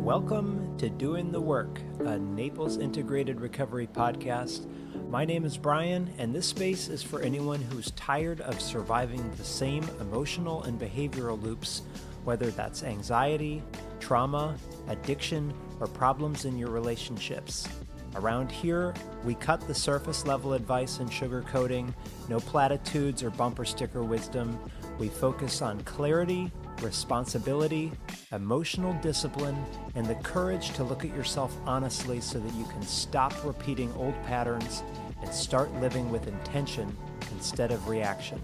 Welcome to Doing the Work, a Naples Integrated Recovery podcast. My name is Brian, and this space is for anyone who's tired of surviving the same emotional and behavioral loops, whether that's anxiety, trauma, addiction, or problems in your relationships. Around here, we cut the surface level advice and sugarcoating, no platitudes or bumper sticker wisdom. We focus on clarity, responsibility, emotional discipline, and the courage to look at yourself honestly so that you can stop repeating old patterns and start living with intention instead of reaction.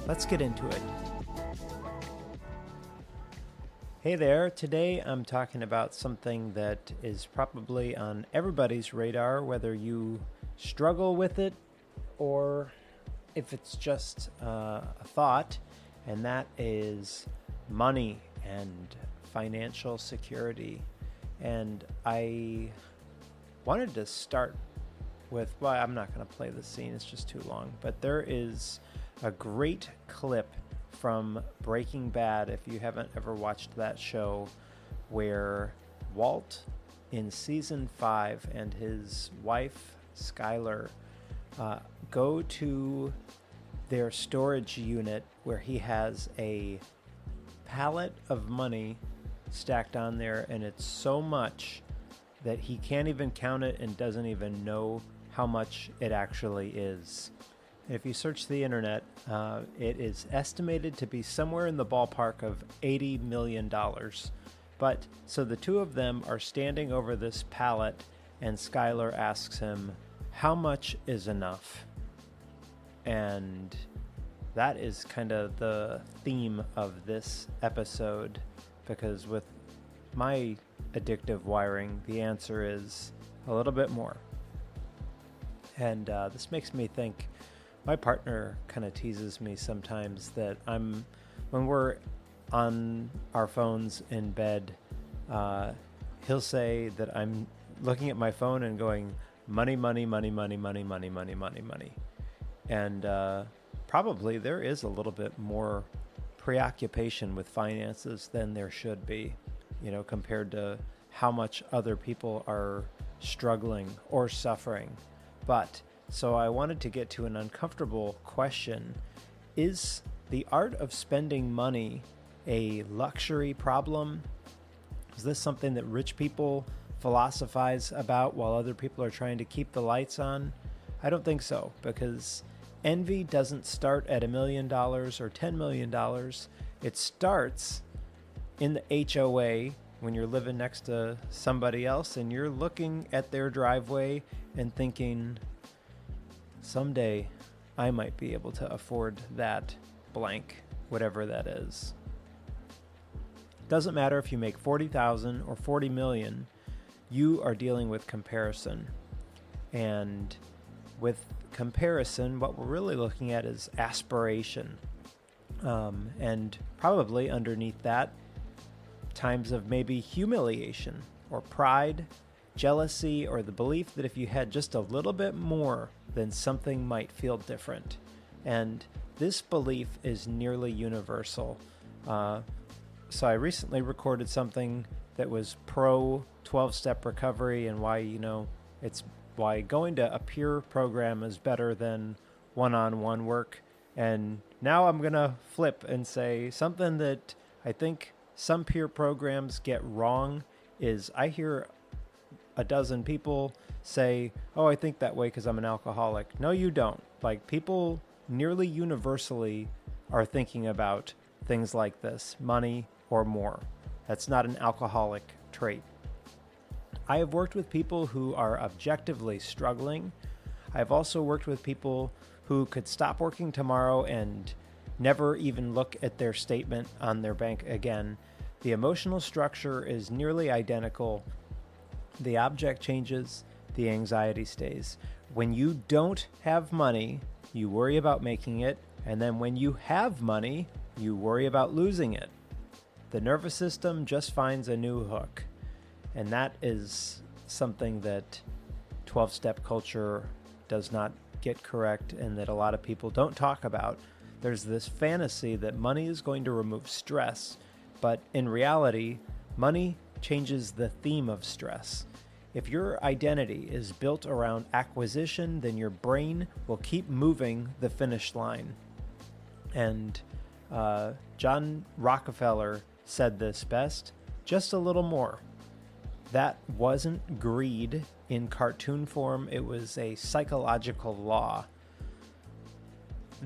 Let's get into it. Hey there, today I'm talking about something that is probably on everybody's radar, whether you struggle with it or if it's just a thought, and that is money and financial security. And I wanted to start with, well, I'm not going to play the scene, it's just too long, but there is a great clip from Breaking Bad, if you haven't ever watched that show, where Walt in season 5 and his wife Skylar go to their storage unit where he has a pallet of money stacked on there, and it's so much that he can't even count it and doesn't even know how much it actually is. If you search the internet, it is estimated to be somewhere in the ballpark of $80 million. But so the two of them are standing over this pallet, and Skylar asks him, "How much is enough?" And that is kind of the theme of this episode, because with my addictive wiring, the answer is a little bit more. And this makes me think, my partner kind of teases me sometimes that when we're on our phones in bed, he'll say that I'm looking at my phone and going, money, money, money, money, money, money, money, money, money. And probably there is a little bit more preoccupation with finances than there should be, compared to how much other people are struggling or suffering. But so I wanted to get to an uncomfortable question. Is the art of spending money a luxury problem? Is this something that rich people philosophize about while other people are trying to keep the lights on? I don't think so, because envy doesn't start at $1 million or $10 million. It starts in the HOA when you're living next to somebody else and you're looking at their driveway and thinking, someday I might be able to afford that blank, whatever that is. Doesn't matter if you make 40,000 or 40 million, you are dealing with comparison. And with comparison, what we're really looking at is aspiration. And probably underneath that, times of maybe humiliation or pride, jealousy, or the belief that if you had just a little bit more, then something might feel different. And this belief is nearly universal. So I recently recorded something that was pro 12-step recovery and why going to a peer program is better than one-on-one work. And now I'm going to flip and say something that I think some peer programs get wrong is I hear a dozen people say, "Oh, I think that way because I'm an alcoholic." No, you don't. Like, people nearly universally are thinking about things like this, money or more. That's not an alcoholic trait. I have worked with people who are objectively struggling. I've also worked with people who could stop working tomorrow and never even look at their statement on their bank again. The emotional structure is nearly identical. The object changes, the anxiety stays. When you don't have money, you worry about making it, and then when you have money, you worry about losing it. The nervous system just finds a new hook. And that is something that 12-step culture does not get correct, and that a lot of people don't talk about. There's this fantasy that money is going to remove stress, but in reality, money changes the theme of stress. If your identity is built around acquisition, then your brain will keep moving the finish line. And John Rockefeller said this best: just a little more. That wasn't greed in cartoon form, it was a psychological law.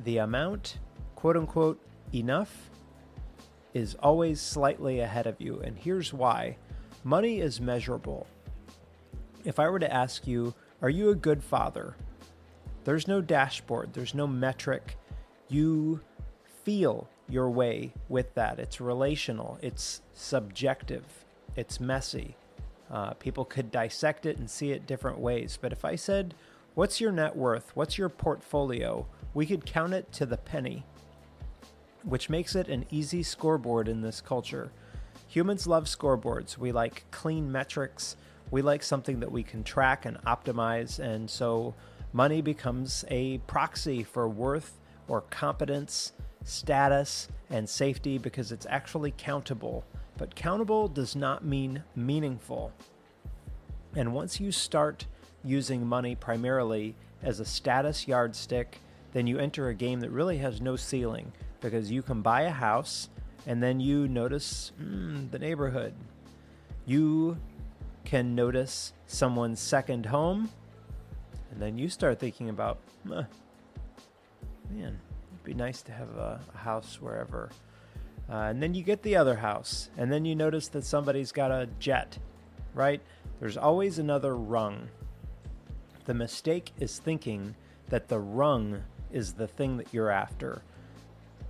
The amount, quote unquote, enough, is always slightly ahead of you. And here's why. Money is measurable. If I were to ask you, are you a good father? There's no dashboard, there's no metric. You feel your way with that. It's relational, it's subjective, it's messy. People could dissect it and see it different ways. But if I said, what's your net worth? What's your portfolio? We could count it to the penny, which makes it an easy scoreboard in this culture. Humans love scoreboards. We like clean metrics. We like something that we can track and optimize. And so money becomes a proxy for worth or competence, status, and safety because it's actually countable. But countable does not mean meaningful. And once you start using money primarily as a status yardstick, then you enter a game that really has no ceiling, because you can buy a house and then you notice the neighborhood. You can notice someone's second home, and then you start thinking about, man, it'd be nice to have a house wherever. And then you get the other house, and then you notice that somebody's got a jet, right? There's always another rung. The mistake is thinking that the rung is the thing that you're after.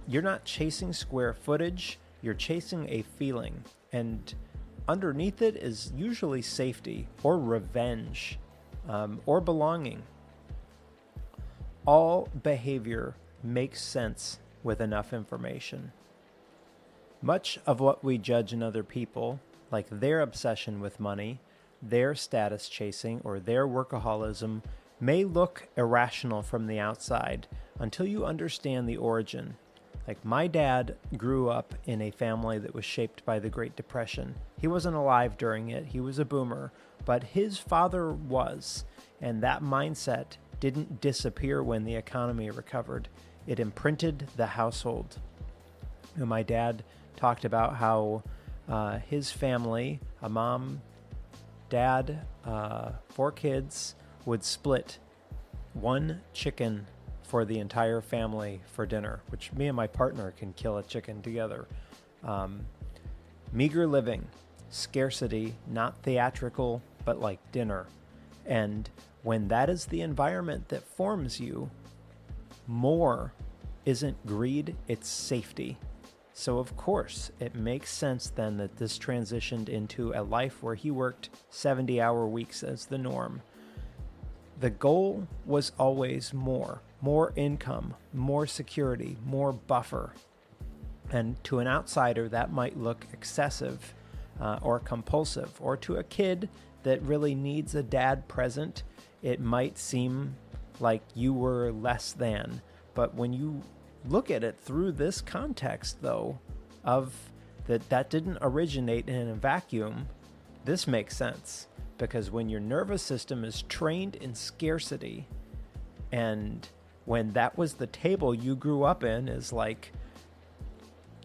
You're not chasing square footage, you're chasing a feeling. And underneath it is usually safety or revenge or belonging. All behavior makes sense with enough information. Much of what we judge in other people, like their obsession with money, their status chasing, or their workaholism, may look irrational from the outside until you understand the origin. Like, my dad grew up in a family that was shaped by the Great Depression. He wasn't alive during it, he was a boomer, but his father was, and that mindset didn't disappear when the economy recovered. It imprinted the household. And my dad talked about how his family, a mom, dad, 4 kids, would split one chicken for the entire family for dinner, which me and my partner can kill a chicken together. Meager living, scarcity, not theatrical, but like dinner. And when that is the environment that forms you, more isn't greed, it's safety. So of course, it makes sense then that this transitioned into a life where he worked 70-hour weeks as the norm. The goal was always more income, more security, more buffer. And to an outsider, that might look excessive or compulsive. Or to a kid that really needs a dad present, it might seem like you were less than. But when you look at it through this context, though, of that didn't originate in a vacuum, this makes sense. Because when your nervous system is trained in scarcity, and when that was the table you grew up in, is like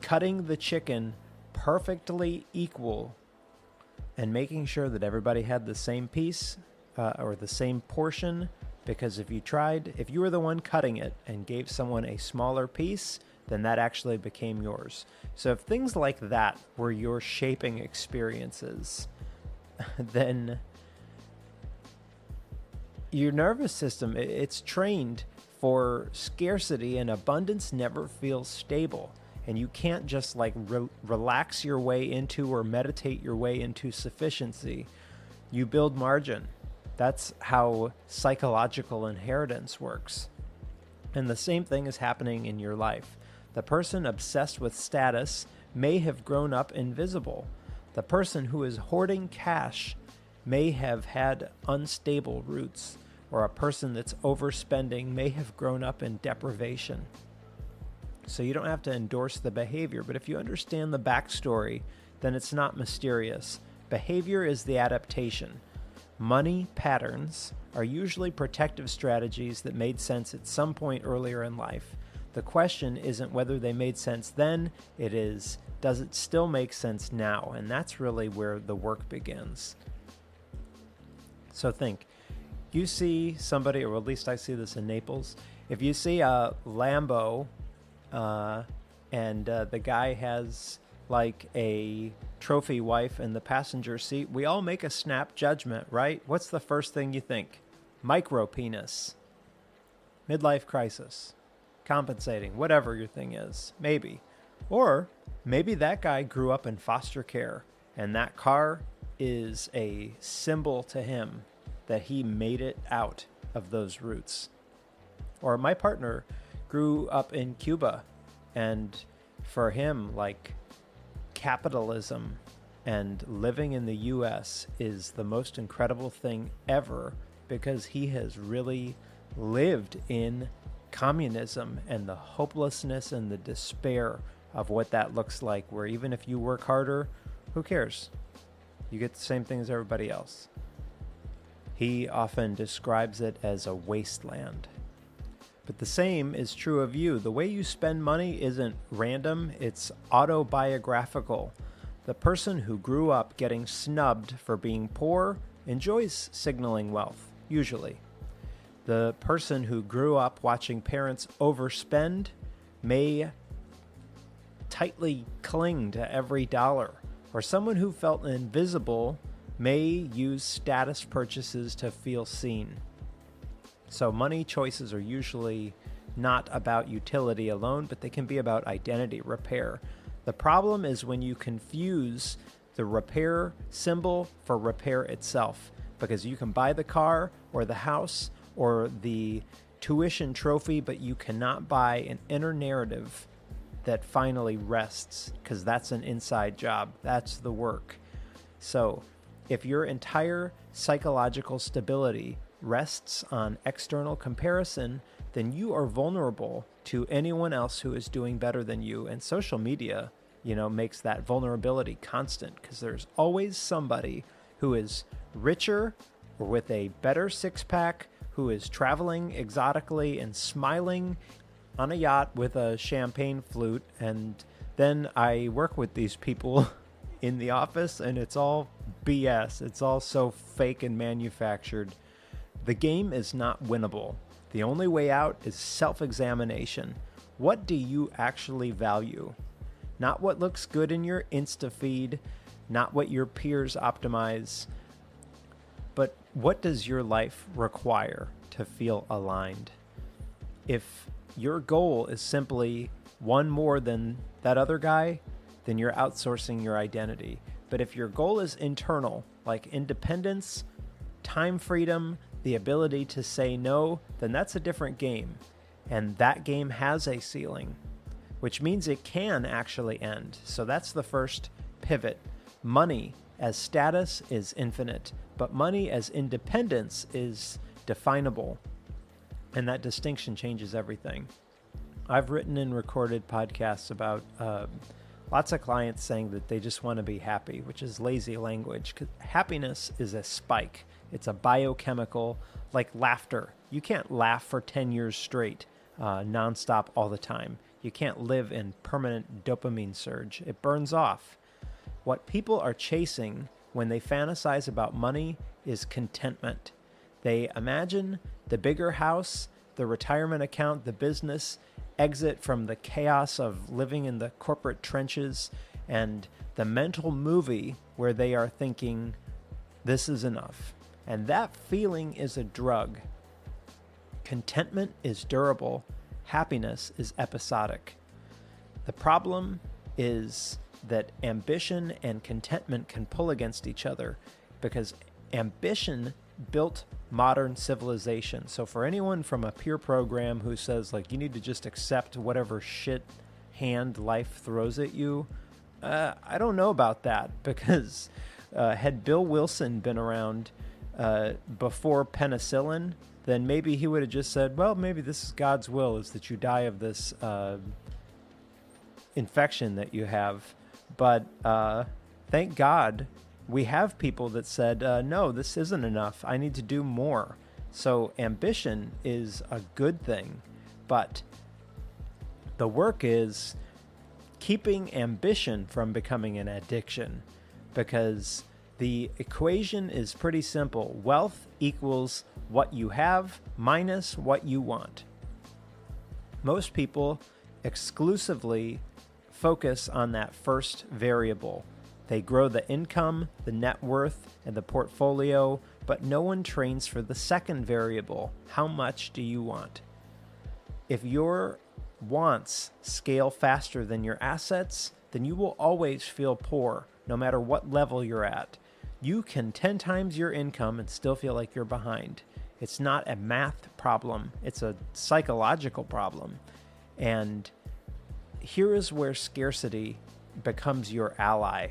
cutting the chicken perfectly equal and making sure that everybody had the same piece or the same portion. Because if you were the one cutting it and gave someone a smaller piece, then that actually became yours. So if things like that were your shaping experiences, then your nervous system, it's trained for scarcity, and abundance never feels stable. And you can't just like relax your way into or meditate your way into sufficiency. You build margin. That's how psychological inheritance works. And the same thing is happening in your life. The person obsessed with status may have grown up invisible. The person who is hoarding cash may have had unstable roots, or a person that's overspending may have grown up in deprivation. So you don't have to endorse the behavior, but if you understand the backstory, then it's not mysterious. Behavior is the adaptation. Money patterns are usually protective strategies that made sense at some point earlier in life. The question isn't whether they made sense then, it is, does it still make sense now? And that's really where the work begins. So think, you see somebody, or at least I see this in Naples, if you see a Lambo and the guy has like a trophy wife in the passenger seat, we all make a snap judgment, right? What's the first thing you think? Micro penis, midlife crisis, compensating, whatever your thing is, maybe. Or maybe that guy grew up in foster care and that car is a symbol to him that he made it out of those roots. Or my partner grew up in Cuba, and for him, like, capitalism and living in the US is the most incredible thing ever, because he has really lived in communism and the hopelessness and the despair of what that looks like, where even if you work harder, who cares? You get the same thing as everybody else. He often describes it as a wasteland. But the same is true of you. The way you spend money isn't random, it's autobiographical. The person who grew up getting snubbed for being poor enjoys signaling wealth, usually. The person who grew up watching parents overspend may tightly cling to every dollar. Or someone who felt invisible may use status purchases to feel seen. So money choices are usually not about utility alone, but they can be about identity repair. The problem is when you confuse the repair symbol for repair itself, because you can buy the car or the house or the tuition trophy, but you cannot buy an inner narrative that finally rests, because that's an inside job. That's the work. So if your entire psychological stability rests on external comparison, then you are vulnerable to anyone else who is doing better than you. And social media, makes that vulnerability constant, because there's always somebody who is richer or with a better six-pack, who is traveling exotically and smiling on a yacht with a champagne flute. And then I work with these people in the office and it's all BS. It's all so fake and manufactured. The game is not winnable. The only way out is self-examination. What do you actually value? Not what looks good in your Insta feed, not what your peers optimize, but what does your life require to feel aligned? If your goal is simply one more than that other guy, then you're outsourcing your identity. But if your goal is internal, like independence, time freedom, the ability to say no, then that's a different game. And that game has a ceiling, which means it can actually end. So that's the first pivot. Money as status is infinite, but money as independence is definable. And that distinction changes everything. I've written and recorded podcasts about lots of clients saying that they just want to be happy, which is lazy language. 'Cause happiness is a spike. It's a biochemical, like laughter. You can't laugh for 10 years straight, nonstop all the time. You can't live in permanent dopamine surge. It burns off. What people are chasing when they fantasize about money is contentment. They imagine the bigger house, the retirement account, the business, exit from the chaos of living in the corporate trenches, and the mental movie where they are thinking, this is enough. And that feeling is a drug. Contentment is durable. Happiness is episodic. The problem is that ambition and contentment can pull against each other, because ambition built modern civilization. So for anyone from a peer program who says, like, you need to just accept whatever shit hand life throws at you, I don't know about that, because had Bill Wilson been around before penicillin, then maybe he would have just said, well, maybe this is God's will, is that you die of this infection that you have. But thank God we have people that said, no, this isn't enough. I need to do more. So ambition is a good thing, but the work is keeping ambition from becoming an addiction, because the equation is pretty simple. Wealth equals what you have minus what you want. Most people exclusively focus on that first variable. They grow the income, the net worth, and the portfolio, but no one trains for the second variable. How much do you want? If your wants scale faster than your assets, then you will always feel poor, no matter what level you're at. You can 10 times your income and still feel like you're behind. It's not a math problem, it's a psychological problem. And here is where scarcity becomes your ally.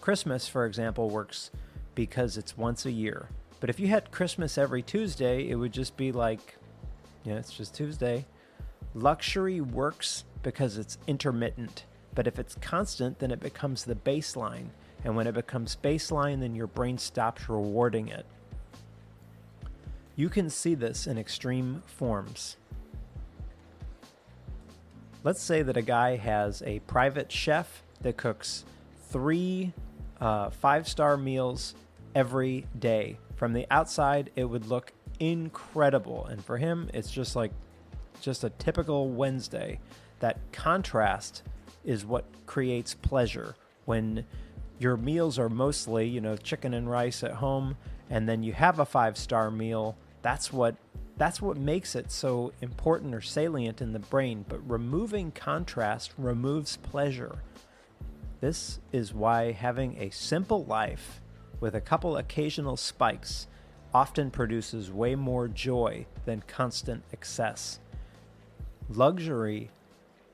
Christmas, for example, works because it's once a year. But if you had Christmas every Tuesday, it would just be like, it's just Tuesday. Luxury works because it's intermittent. But if it's constant, then it becomes the baseline. And when it becomes baseline, then your brain stops rewarding it. You can see this in extreme forms. Let's say that a guy has a private chef that cooks 3 5-star meals every day. From the outside, it would look incredible. And for him, it's just a typical Wednesday. That contrast is what creates pleasure. When your meals are mostly, chicken and rice at home, and then you have a 5-star meal, that's what makes it so important or salient in the brain. But removing contrast removes pleasure. This is why having a simple life with a couple occasional spikes often produces way more joy than constant excess. Luxury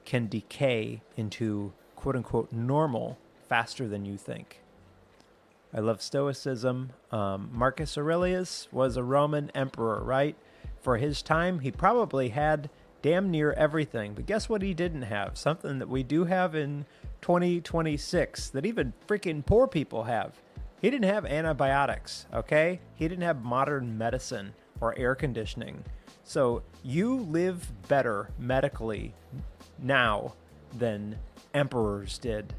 can decay into quote-unquote normal faster than you think. I love Stoicism. Marcus Aurelius was a Roman emperor, right? For his time, he probably had damn near everything. But guess what he didn't have? Something that we do have in 2026 that even freaking poor people have. He didn't have antibiotics, okay? He didn't have modern medicine or air conditioning. So you live better medically now than emperors did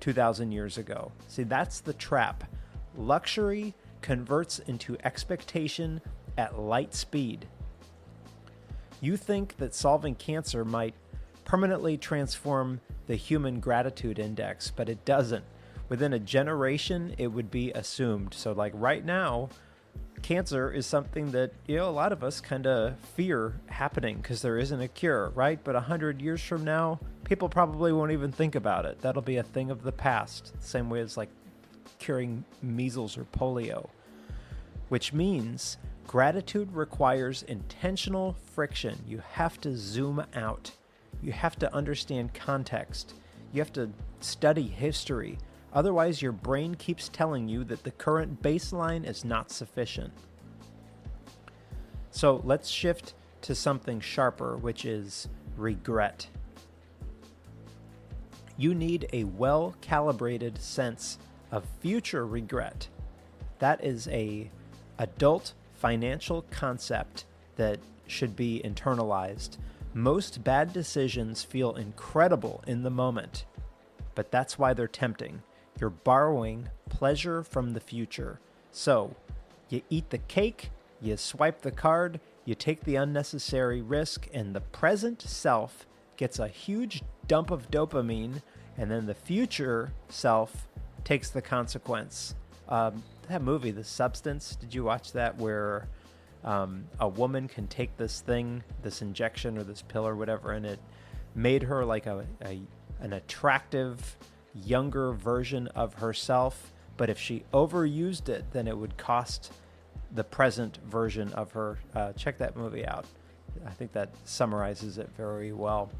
2,000 years ago. See, that's the trap. Luxury converts into expectation at light speed. You think that solving cancer might permanently transform the human gratitude index, but it doesn't. Within a generation, it would be assumed. So like right now, cancer is something that, a lot of us kind of fear happening because there isn't a cure, right? But 100 years from now, people probably won't even think about it. That'll be a thing of the past. Same way as like curing measles or polio. Which means gratitude requires intentional friction. You have to zoom out. You have to understand context. You have to study history. Otherwise, your brain keeps telling you that the current baseline is not sufficient. So let's shift to something sharper, which is regret. You need a well-calibrated sense of future regret. That is a adult financial concept that should be internalized. Most bad decisions feel incredible in the moment, but that's why they're tempting. You're borrowing pleasure from the future. So you eat the cake, you swipe the card, you take the unnecessary risk, and the present self gets a huge dump of dopamine, and then the future self takes the consequence. That movie, The Substance, did you watch that, where a woman can take this thing, this injection or this pill or whatever, and it made her like an attractive, younger version of herself, but if she overused it, then it would cost the present version of her. Check that movie out. I think that summarizes it very well.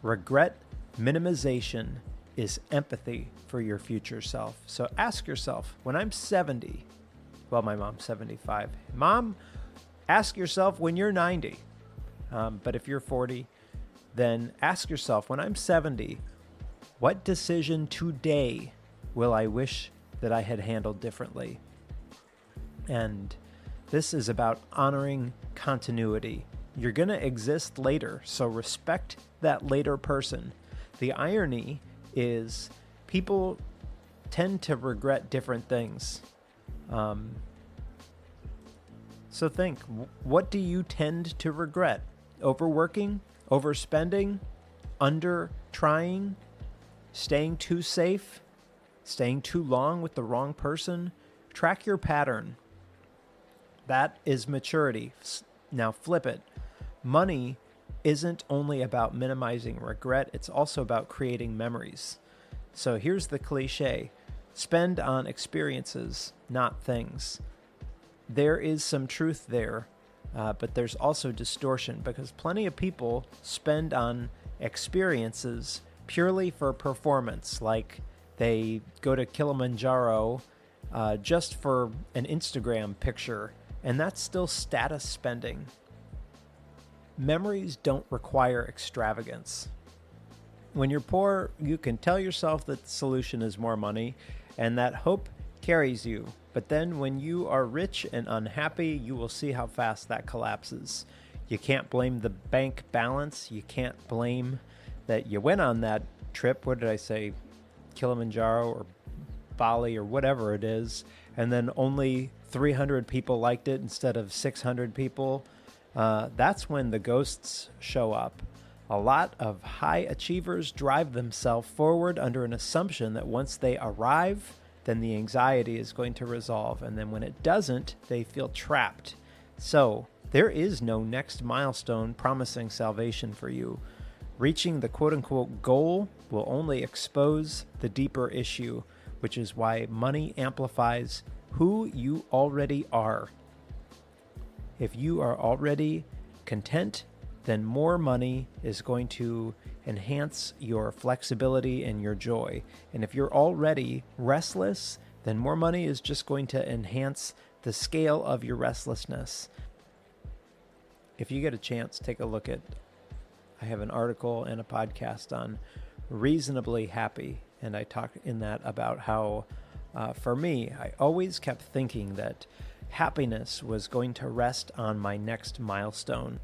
Regret minimization is empathy for your future self. So ask yourself, when I'm 70, well, my mom's 75. Mom, ask yourself when you're 90. But if you're 40, then ask yourself, when I'm 70, what decision today will I wish that I had handled differently? And this is about honoring continuity. You're going to exist later, so respect that later person. The irony is people tend to regret different things. So think, what do you tend to regret? Overworking, overspending, under-trying, staying too safe, staying too long with the wrong person? Track your pattern. That is maturity. Now flip it. Money isn't only about minimizing regret, it's also about creating memories. So here's the cliche. Spend on experiences, not things. There is some truth there, but there's also distortion because plenty of people spend on experiences purely for performance, like they go to Kilimanjaro just for an Instagram picture, and that's still status spending. Memories don't require extravagance. When you're poor, you can tell yourself that the solution is more money, and that hope carries you. But then when you are rich and unhappy, you will see how fast that collapses. You can't blame the bank balance. You can't blame that you went on that trip. What did I say? Kilimanjaro or Bali or whatever it is. And then only 300 people liked it instead of 600 people. That's when the ghosts show up. A lot of high achievers drive themselves forward under an assumption that once they arrive, then the anxiety is going to resolve. And then when it doesn't, they feel trapped. So there is no next milestone promising salvation for you. Reaching the quote-unquote goal will only expose the deeper issue, which is why money amplifies who you already are. If you are already content, then more money is going to enhance your flexibility and your joy. And if you're already restless, then more money is just going to enhance the scale of your restlessness. If you get a chance, take a look at, I have an article and a podcast on Reasonably Happy. And I talk in that about how, for me, I always kept thinking that happiness was going to rest on my next milestone.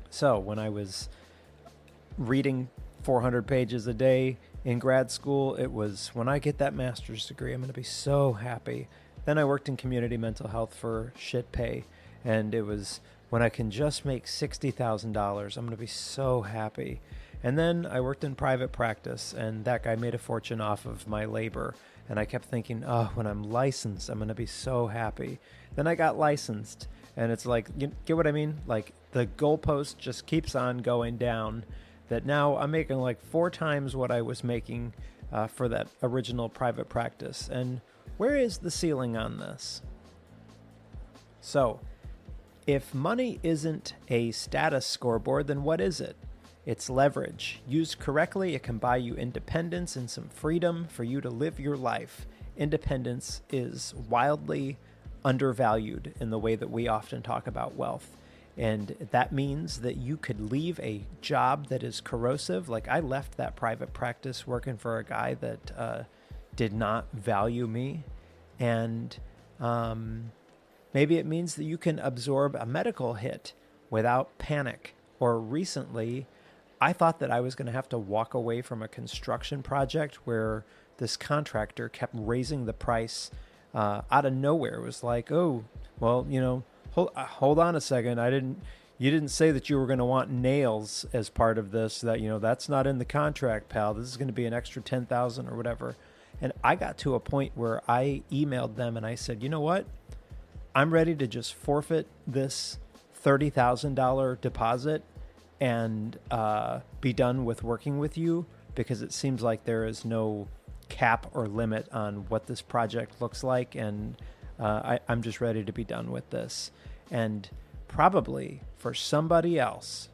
So when I was reading 400 pages a day in grad school, it was when I get that master's degree, I'm going to be so happy. Then I worked in community mental health for shit pay. And it was when I can just make $60,000, I'm going to be so happy. And then I worked in private practice, and that guy made a fortune off of my labor. And I kept thinking, oh, when I'm licensed, I'm going to be so happy. Then I got licensed, and it's like, you get what I mean? Like, the goalpost just keeps on going down, that now I'm making like 4 times what I was making for that original private practice. And where is the ceiling on this? So, if money isn't a status scoreboard, then what is it? It's leverage. Used correctly, it can buy you independence and some freedom for you to live your life. Independence is wildly undervalued in the way that we often talk about wealth. And that means that you could leave a job that is corrosive. Like I left that private practice working for a guy that did not value me. And maybe it means that you can absorb a medical hit without panic. Or recently, I thought that I was going to have to walk away from a construction project where this contractor kept raising the price out of nowhere. It was like, oh, well, you know, hold on a second. You didn't say that you were going to want nails as part of this, that, you know, that's not in the contract, pal. This is going to be an extra 10,000 or whatever. And I got to a point where I emailed them and I said, you know what? I'm ready to just forfeit this $30,000 deposit and be done with working with you, because it seems like there is no cap or limit on what this project looks like, and I'm just ready to be done with this. And probably for somebody else,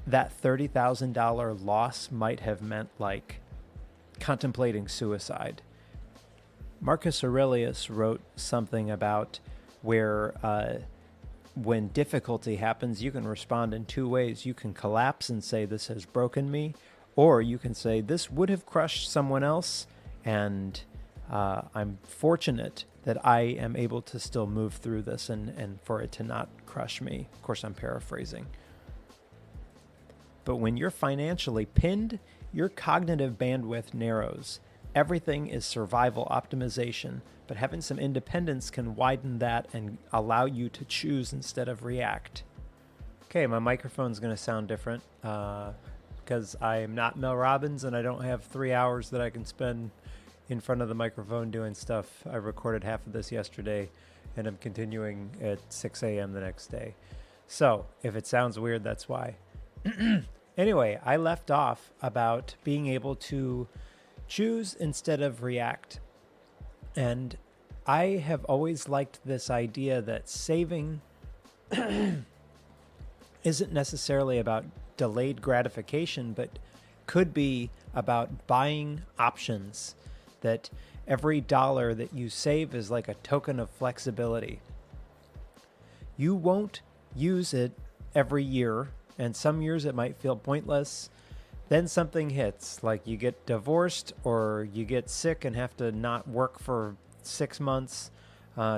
that $30,000 loss might have meant like contemplating suicide. Marcus Aurelius wrote something about where when difficulty happens, you can respond in 2 ways. You can collapse and say, this has broken me, or you can say, this would have crushed someone else, And I'm fortunate that I am able to still move through this and for it to not crush me. Of course, I'm paraphrasing. But when you're financially pinned, your cognitive bandwidth narrows. Everything is survival optimization, but having some independence can widen that and allow you to choose instead of react. Okay, my microphone's going to sound different because I am not Mel Robbins and I don't have 3 hours that I can spend in front of the microphone doing stuff. I recorded half of this yesterday and I'm continuing at 6 a.m. the next day. So if it sounds weird, that's why. Anyway, I left off about being able to choose instead of react. And I have always liked this idea that saving isn't necessarily about delayed gratification, but could be about buying options, that every dollar that you save is like a token of flexibility. You won't use it every year, and some years it might feel pointless. Then something hits, like you get divorced or you get sick and have to not work for 6 months,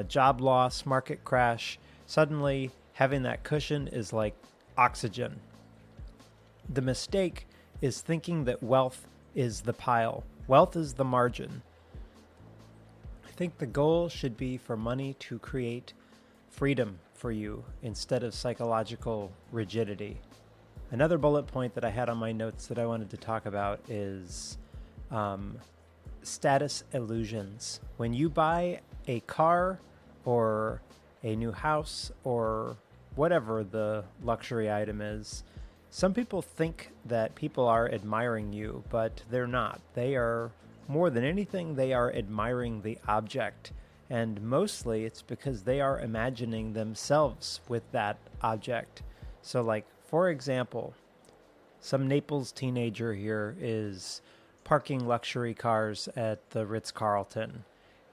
job loss, market crash. Suddenly having that cushion is like oxygen. The mistake is thinking that wealth is the pile. Wealth is the margin. I think the goal should be for money to create freedom for you instead of psychological rigidity. Another bullet point that I had on my notes that I wanted to talk about is status illusions. When you buy a car or a new house or whatever the luxury item is, some people think that people are admiring you, but they're not. They are, more than anything, they are admiring the object. And mostly it's because they are imagining themselves with that object. So like, for example, some Naples teenager here is parking luxury cars at the Ritz-Carlton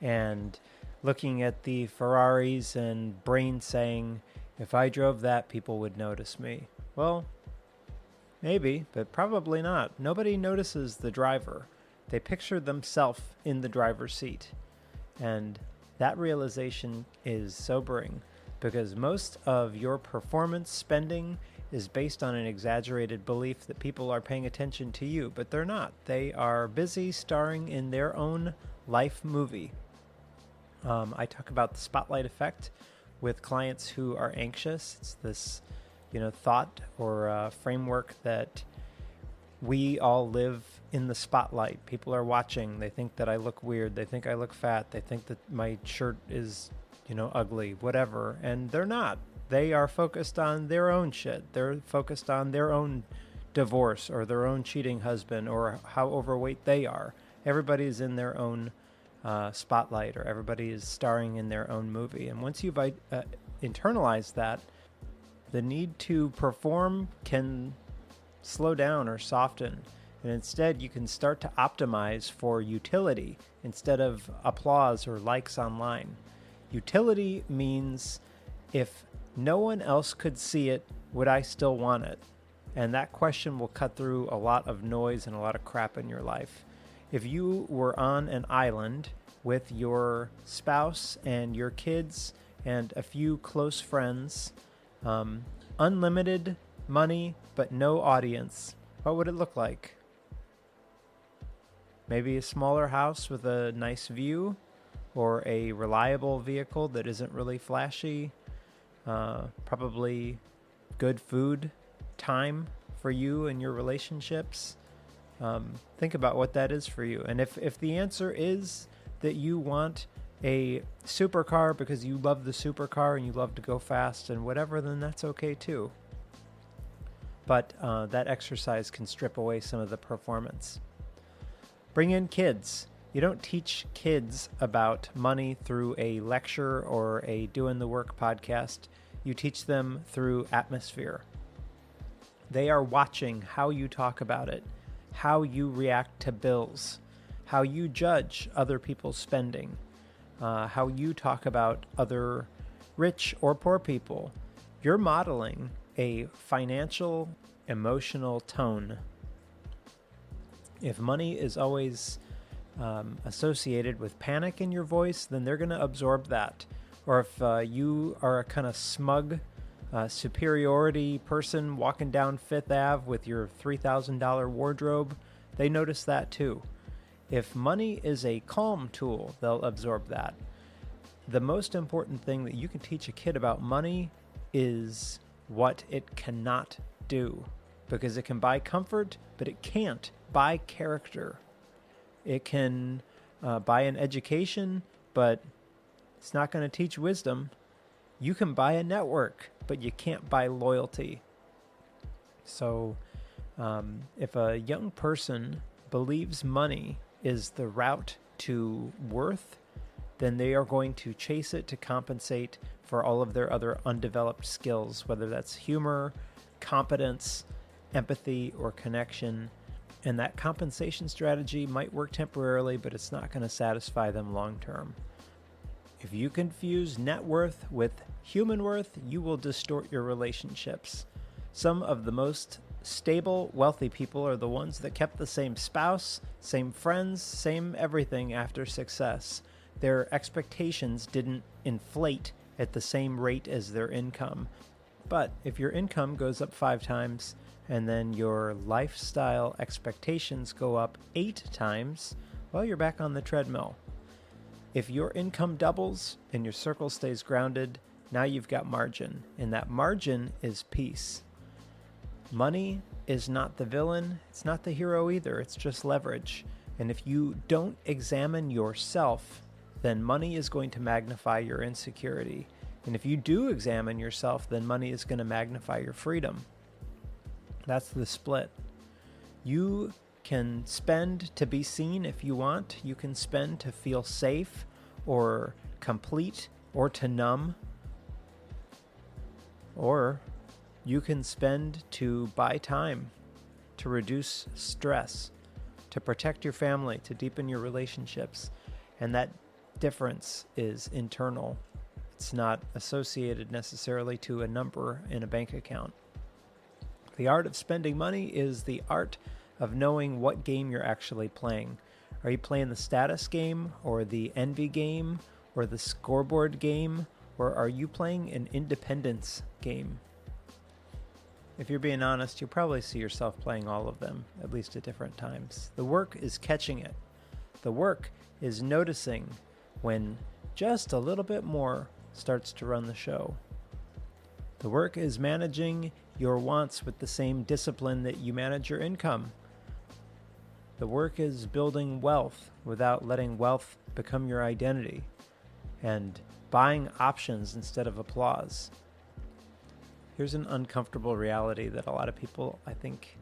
and looking at the Ferraris and brain saying, if I drove that, people would notice me. Well, maybe, but probably not. Nobody notices the driver. They picture themselves in the driver's seat. And that realization is sobering because most of your performance spending is based on an exaggerated belief that people are paying attention to you, but they're not. They are busy starring in their own life movie. I talk about the spotlight effect with clients who are anxious. It's this, thought or framework that we all live in the spotlight. People are watching. They think that I look weird. They think I look fat. They think that my shirt is, ugly, whatever. And they're not. They are focused on their own shit. They're focused on their own divorce or their own cheating husband or how overweight they are. Everybody's in their own spotlight, or everybody is starring in their own movie. And once you've internalized that, the need to perform can slow down or soften. And instead, you can start to optimize for utility instead of applause or likes online. Utility means if no one else could see it, would I still want it? And that question will cut through a lot of noise and a lot of crap in your life. If you were on an island with your spouse and your kids and a few close friends, unlimited money but no audience, what would it look like? Maybe a smaller house with a nice view, or a reliable vehicle that isn't really flashy. Probably good food, time for you and your relationships. Think about what that is for you. And if the answer is that you want a supercar because you love the supercar and you love to go fast and whatever, then that's okay too. But that exercise can strip away some of the performance. Bring in kids. You don't teach kids about money through a lecture or a Doing the Work podcast. You teach them through atmosphere. They are watching how you talk about it, how you react to bills, how you judge other people's spending, how you talk about other rich or poor people. You're modeling a financial, emotional tone. If money is always associated with panic in your voice, then they're going to absorb that. Or if you are a kind of smug superiority person walking down Fifth Ave with your $3,000 wardrobe, they notice that too. If money is a calm tool, they'll absorb that. The most important thing that you can teach a kid about money is what it cannot do, because it can buy comfort, but it can't buy character. It can buy an education, but it's not going to teach wisdom. You can buy a network, but you can't buy loyalty. So if a young person believes money is the route to worth, then they are going to chase it to compensate for all of their other undeveloped skills, whether that's humor, competence, empathy, or connection. And that compensation strategy might work temporarily, but it's not going to satisfy them long term. If you confuse net worth with human worth, you will distort your relationships. Some of the most stable, wealthy people are the ones that kept the same spouse, same friends, same everything after success. Their expectations didn't inflate at the same rate as their income. But if your income goes up 5 times and then your lifestyle expectations go up 8 times, well, you're back on the treadmill. If your income doubles and your circle stays grounded, now you've got margin, and that margin is peace. Money is not the villain, it's not the hero either, it's just leverage. And if you don't examine yourself, then money is going to magnify your insecurity. And if you do examine yourself, then money is going to magnify your freedom. That's the split. You can spend to be seen if you want. You can spend to feel safe or complete or to numb. Or you can spend to buy time, to reduce stress, to protect your family, to deepen your relationships. And that difference is internal. It's not associated necessarily to a number in a bank account. The art of spending money is the art of knowing what game you're actually playing. Are you playing the status game or the envy game or the scoreboard game, or are you playing an independence game? If you're being honest, you'll probably see yourself playing all of them, at least at different times. The work is catching it. The work is noticing when just a little bit more starts to run the show. The work is managing your wants with the same discipline that you manage your income. The work is building wealth without letting wealth become your identity, and buying options instead of applause. Here's an uncomfortable reality that a lot of people, I think,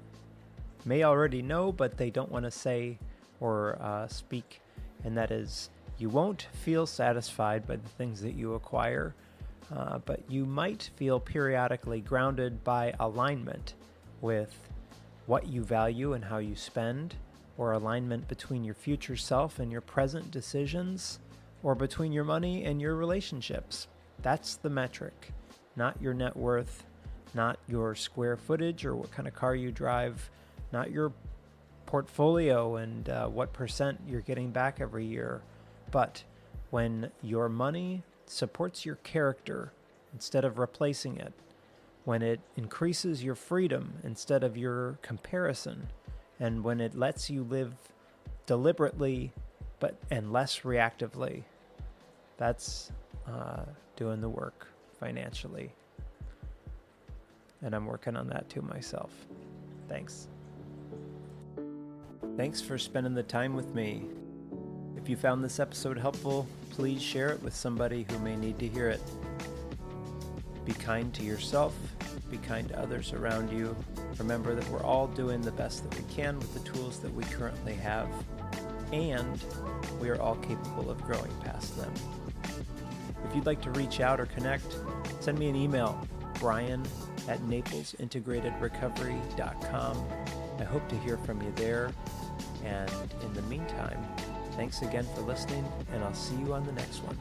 may already know, but they don't want to say or speak, and that is, you won't feel satisfied by the things that you acquire, but you might feel periodically grounded by alignment with what you value and how you spend, or alignment between your future self and your present decisions, or between your money and your relationships. That's the metric, not your net worth, not your square footage or what kind of car you drive, not your portfolio and what percent you're getting back every year. But when your money supports your character instead of replacing it, when it increases your freedom instead of your comparison, and when it lets you live deliberately and less reactively, that's doing the work financially. And I'm working on that too myself. Thanks. Thanks for spending the time with me. If you found this episode helpful, please share it with somebody who may need to hear it. Be kind to yourself. Be kind to others around you. Remember that we're all doing the best that we can with the tools that we currently have, and we are all capable of growing past them. If you'd like to reach out or connect, send me an email, brian@naplesintegratedrecovery.com. I hope to hear from you there. And in the meantime, thanks again for listening, and I'll see you on the next one.